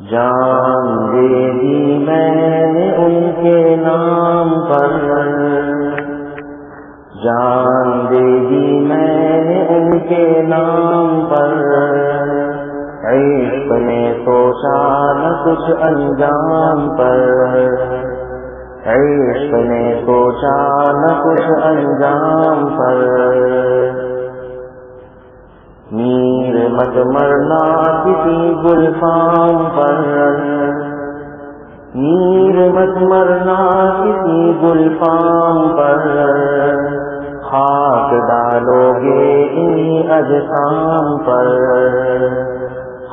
جان دے دی میں نے ان کے نام پر، جان دے دی میں نے ان کے نام پر، عشق نے سوچا نہ کچھ انجام پر، عشق نے سوچا نہ کچھ انجام پر، میر مت مرنا کسی گلفام پر، میر مت مرنا کسی گلفام پر، خاک ڈالو گے انہی اجسام پر،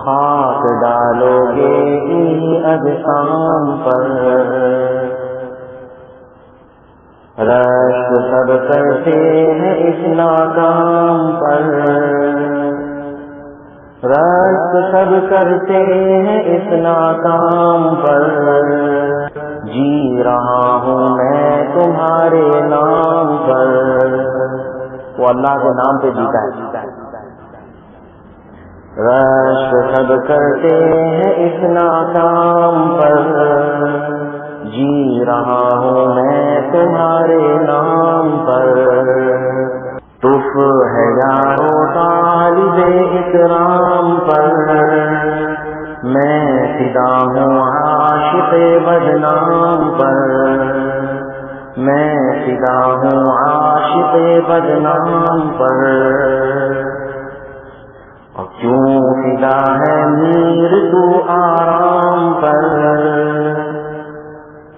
خاک ڈالو گے انہی اجسام پر، رشک سب کرتے ہیں اس ناکام پر، رشک سب کرتے ہیں اس ناکام پر، جی رہا ہوں میں تمہارے نام پر، وہ اللہ کے نام پہ جیتا ہے، رشک سب کرتے ہیں اس ناکام پر، جی رہا ہوں میں تمہارے نام پر، تف ہے یارو طالب اکرام پر، میں فدا ہوں عاشق بدنام پر، میں فدا ہوں عاشق بدنام پر، اور کیوں فدا ہے میر تو آرام پر،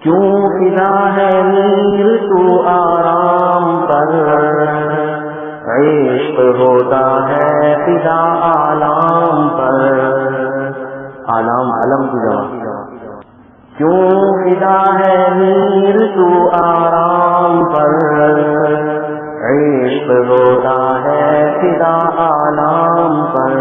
کیوں فدا ہے میر تو آرام پر، عشق ہوتا ہے فدا آلام پر، آلام علم کی جمع، کیوں فدا ہے میر تو آرام پر، عشق ہوتا ہے فدا آلام پر،